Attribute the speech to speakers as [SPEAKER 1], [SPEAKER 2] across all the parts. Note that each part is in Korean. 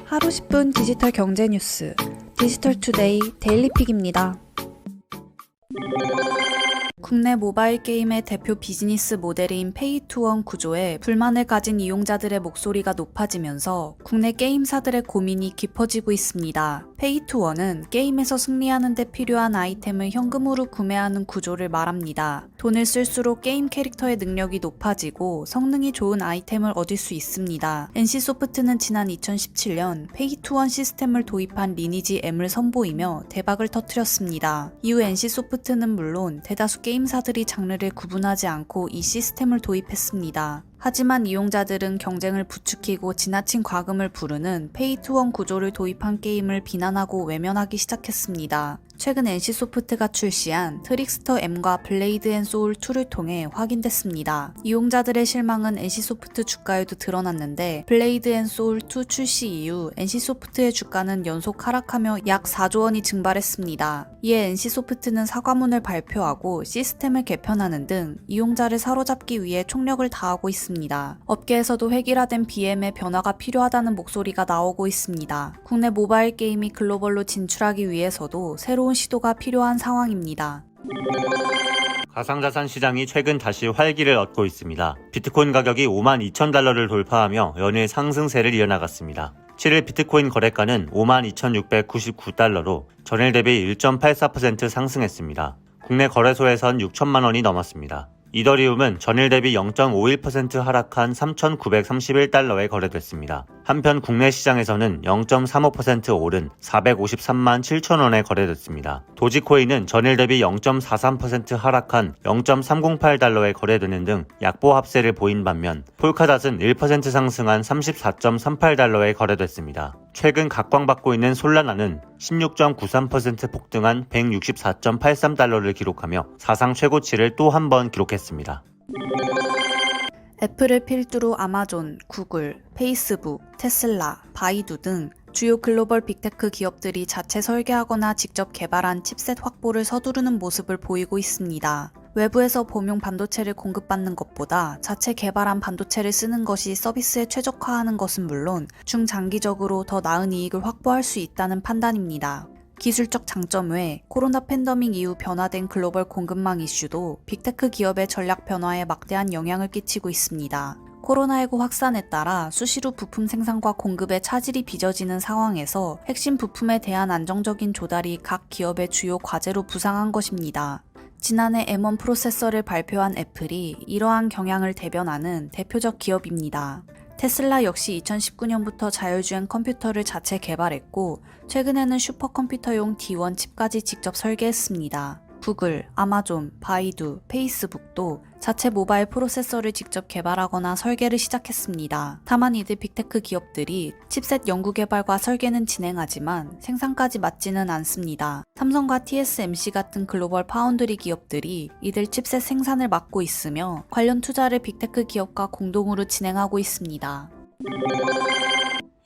[SPEAKER 1] 하루 10분 디지털 경제 뉴스 디지털투데이 데일리픽입니다. 국내 모바일 게임의 대표 비즈니스 모델인 페이투원 구조에 불만을 가진 이용자들의 목소리가 높아지면서 국내 게임사들의 고민이 깊어지고 있습니다. 페이투원은 게임에서 승리하는 데 필요한 아이템을 현금으로 구매하는 구조를 말합니다. 돈을 쓸수록 게임 캐릭터의 능력이 높아지고 성능이 좋은 아이템을 얻을 수 있습니다. NC소프트는 지난 2017년 페이투원 시스템을 도입한 리니지 M을 선보이며 대박을 터뜨렸습니다. 이후 NC소프트는 물론 대다수 게임사들이 장르를 구분하지 않고 이 시스템을 도입했습니다. 하지만 이용자들은 경쟁을 부추기고 지나친 과금을 부르는 페이투원 구조를 도입한 게임을 비난하고 외면하기 시작했습니다. 최근 NC소프트가 출시한 트릭스터 M과 블레이드 앤 소울 2를 통해 확인됐습니다. 이용자들의 실망은 NC소프트 주가에도 드러났는데 블레이드 앤 소울 2 출시 이후 NC소프트의 주가는 연속 하락하며 약 4조 원이 증발했습니다. 이에 NC소프트는 사과문을 발표하고 시스템을 개편하는 등 이용자를 사로잡기 위해 총력을 다하고 있습니다. 업계에서도 획일화된 BM의 변화가 필요하다는 목소리가 나오고 있습니다. 국내 모바일 게임이 글로벌로 진출하기 위해서도 새로운 시도가 필요한 상황입니다.
[SPEAKER 2] 가상자산 시장이 최근 다시 활기를 얻고 있습니다. 비트코인 가격이 52,000달러를 돌파하며 연일 상승세를 이어나갔습니다. 7일 비트코인 거래가는 52,699달러로 전일 대비 1.84% 상승했습니다. 국내 거래소에선 6천만 원이 넘었습니다. 이더리움은 전일 대비 0.51% 하락한 3,931달러에 거래됐습니다. 한편 국내 시장에서는 0.35% 오른 453만 7천 원에 거래됐습니다. 도지코인은 전일 대비 0.43% 하락한 0.308달러에 거래되는 등 약보 합세를 보인 반면 폴카닷은 1% 상승한 34.38달러에 거래됐습니다. 최근 각광받고 있는 솔라나는 16.93% 폭등한 164.83달러를 기록하며 사상 최고치를 또 한 번 기록했습니다.
[SPEAKER 1] 애플을 필두로 아마존, 구글, 페이스북, 테슬라, 바이두 등 주요 글로벌 빅테크 기업들이 자체 설계하거나 직접 개발한 칩셋 확보를 서두르는 모습을 보이고 있습니다. 외부에서 범용 반도체를 공급받는 것보다 자체 개발한 반도체를 쓰는 것이 서비스에 최적화하는 것은 물론 중장기적으로 더 나은 이익을 확보할 수 있다는 판단입니다. 기술적 장점 외 코로나 팬데믹 이후 변화된 글로벌 공급망 이슈도 빅테크 기업의 전략 변화에 막대한 영향을 끼치고 있습니다. 코로나19 확산에 따라 수시로 부품 생산과 공급에 차질이 빚어지는 상황에서 핵심 부품에 대한 안정적인 조달이 각 기업의 주요 과제로 부상한 것입니다. 지난해 M1 프로세서를 발표한 애플이 이러한 경향을 대변하는 대표적 기업입니다. 테슬라 역시 2019년부터 자율주행 컴퓨터를 자체 개발했고 최근에는 슈퍼컴퓨터용 D1 칩까지 직접 설계했습니다. 구글, 아마존, 바이두, 페이스북도 자체 모바일 프로세서를 직접 개발하거나 설계를 시작했습니다. 다만 이들 빅테크 기업들이 칩셋 연구개발과 설계는 진행하지만 생산까지 맡지는 않습니다. 삼성과 TSMC 같은 글로벌 파운드리 기업들이 이들 칩셋 생산을 맡고 있으며 관련 투자를 빅테크 기업과 공동으로 진행하고 있습니다.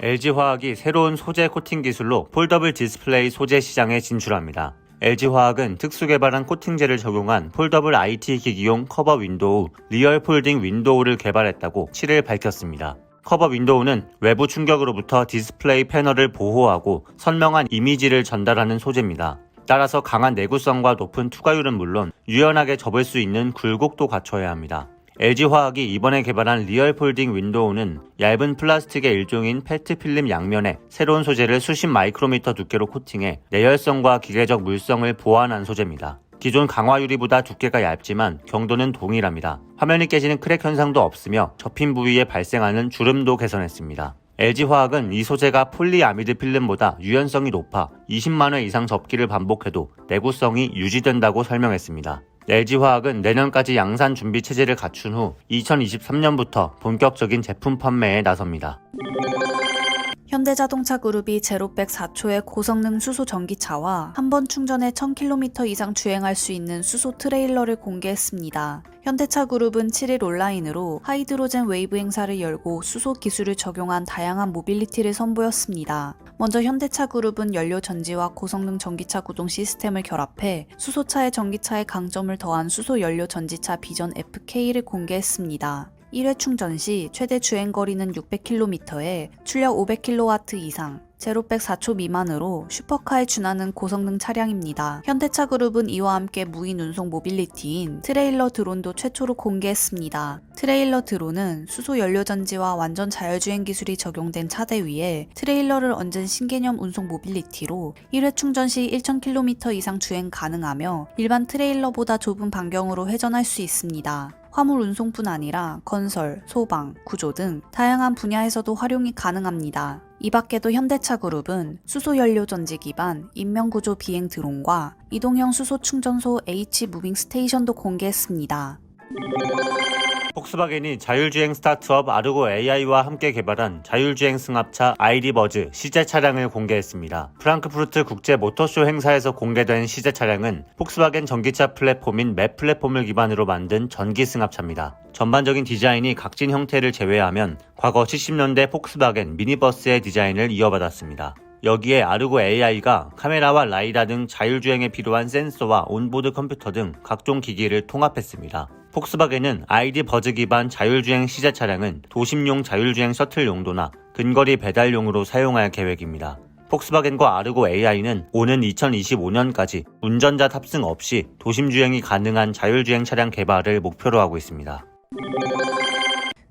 [SPEAKER 2] LG화학이 새로운 소재 코팅 기술로 폴더블 디스플레이 소재 시장에 진출합니다. LG화학은 특수 개발한 코팅제를 적용한 폴더블 IT 기기용 커버 윈도우 리얼 폴딩 윈도우를 개발했다고 7일 밝혔습니다. 커버 윈도우는 외부 충격으로부터 디스플레이 패널을 보호하고 선명한 이미지를 전달하는 소재입니다. 따라서 강한 내구성과 높은 투과율은 물론 유연하게 접을 수 있는 굴곡도 갖춰야 합니다. LG화학이 이번에 개발한 리얼 폴딩 윈도우는 얇은 플라스틱의 일종인 페트 필름 양면에 새로운 소재를 수십 마이크로미터 두께로 코팅해 내열성과 기계적 물성을 보완한 소재입니다. 기존 강화 유리보다 두께가 얇지만 경도는 동일합니다. 화면이 깨지는 크랙 현상도 없으며 접힌 부위에 발생하는 주름도 개선했습니다. LG화학은 이 소재가 폴리아미드 필름보다 유연성이 높아 20만 회 이상 접기를 반복해도 내구성이 유지된다고 설명했습니다. LG화학은 내년까지 양산 준비 체제를 갖춘 후 2023년부터 본격적인 제품 판매에 나섭니다.
[SPEAKER 1] 현대자동차 그룹이 제로백 4초의 고성능 수소 전기차와 한 번 충전에 1000km 이상 주행할 수 있는 수소 트레일러를 공개했습니다. 현대차 그룹은 7일 온라인으로 하이드로젠 웨이브 행사를 열고 수소 기술을 적용한 다양한 모빌리티를 선보였습니다. 먼저 현대차 그룹은 연료 전지와 고성능 전기차 구동 시스템을 결합해 수소차의 전기차의 강점을 더한 수소 연료 전지차 비전 FK를 공개했습니다. 1회 충전 시 최대 주행거리는 600km에 출력 500kW 이상, 제로백 4초 미만으로 슈퍼카에 준하는 고성능 차량입니다. 현대차 그룹은 이와 함께 무인 운송 모빌리티인 트레일러 드론도 최초로 공개했습니다. 트레일러 드론은 수소 연료 전지와 완전 자율주행 기술이 적용된 차대 위에 트레일러를 얹은 신개념 운송 모빌리티로 1회 충전 시 1000km 이상 주행 가능하며 일반 트레일러보다 좁은 반경으로 회전할 수 있습니다. 화물 운송뿐 아니라 건설, 소방, 구조 등 다양한 분야에서도 활용이 가능합니다. 이 밖에도 현대차 그룹은 수소연료 전지 기반 인명구조 비행 드론과 이동형 수소 충전소 H 무빙 스테이션도 공개했습니다.
[SPEAKER 2] 폭스바겐이 자율주행 스타트업 아르고 AI와 함께 개발한 자율주행 승합차 ID. 버즈 시제 차량을 공개했습니다. 프랑크푸르트 국제 모터쇼 행사에서 공개된 시제 차량은 폭스바겐 전기차 플랫폼인 맵 플랫폼을 기반으로 만든 전기 승합차입니다. 전반적인 디자인이 각진 형태를 제외하면 과거 70년대 폭스바겐 미니버스의 디자인을 이어받았습니다. 여기에 아르고 AI가 카메라와 라이다 등 자율주행에 필요한 센서와 온보드 컴퓨터 등 각종 기기를 통합했습니다. 폭스바겐은 ID. 버즈 기반 자율주행 시제 차량은 도심용 자율주행 셔틀 용도나 근거리 배달용으로 사용할 계획입니다. 폭스바겐과 아르고 AI는 오는 2025년까지 운전자 탑승 없이 도심주행이 가능한 자율주행 차량 개발을 목표로 하고 있습니다.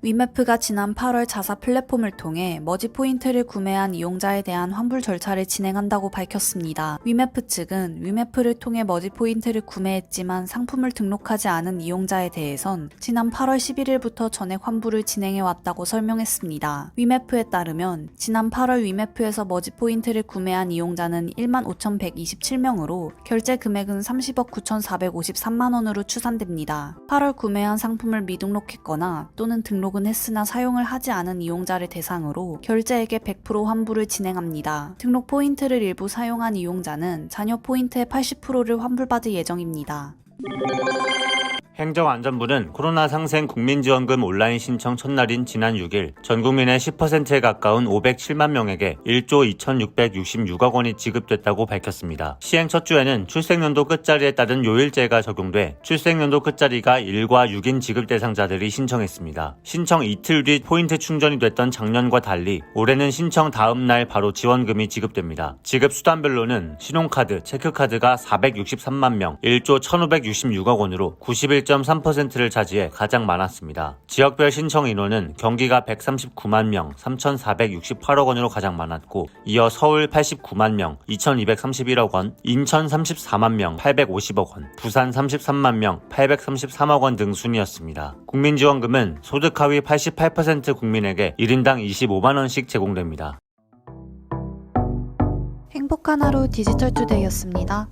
[SPEAKER 1] 위메프가 지난 8월 자사 플랫폼을 통해 머지 포인트를 구매한 이용자에 대한 환불 절차를 진행한다고 밝혔습니다. 위메프 측은 위메프를 통해 머지 포인트를 구매했지만 상품을 등록하지 않은 이용자에 대해선 지난 8월 11일부터 전액 환불을 진행해왔다고 설명했습니다. 위메프에 따르면 지난 8월 위메프에서 머지 포인트를 구매한 이용자는 15,127명으로 결제 금액은 30억 9,453만 원으로 추산됩니다. 8월 구매한 상품을 미등록했거나 또는 등록은 했으나 사용을 하지 않은 이용자를 대상으로 결제액의 100% 환불을 진행합니다. 등록 포인트를 일부 사용한 이용자는 잔여 포인트의 80%를 환불받을 예정입니다.
[SPEAKER 2] 행정안전부는 코로나 상생 국민지원금 온라인 신청 첫날인 지난 6일 전 국민의 10%에 가까운 507만 명에게 1조 2,666억 원이 지급됐다고 밝혔습니다. 시행 첫 주에는 출생연도 끝자리에 따른 요일제가 적용돼 출생연도 끝자리가 1과 6인 지급 대상자들이 신청했습니다. 신청 이틀 뒤 포인트 충전이 됐던 작년과 달리 올해는 신청 다음 날 바로 지원금이 지급됩니다. 지급 수단별로는 신용카드, 체크카드가 463만 명, 1조 1,566억 원으로 91.3%를 차지해 가장 많았습니다. 지역별 신청 인원은 경기가 139만 명, 3,468억 원으로 가장 많았고 이어 서울 89만 명, 2,231억 원, 인천 34만 명, 850억 원, 부산 33만 명, 833억 원 등 순이었습니다. 국민지원금은 소득 하위 88% 국민에게 1인당 25만 원씩 제공됩니다.
[SPEAKER 1] 행복한 하루 디지털투데이였습니다.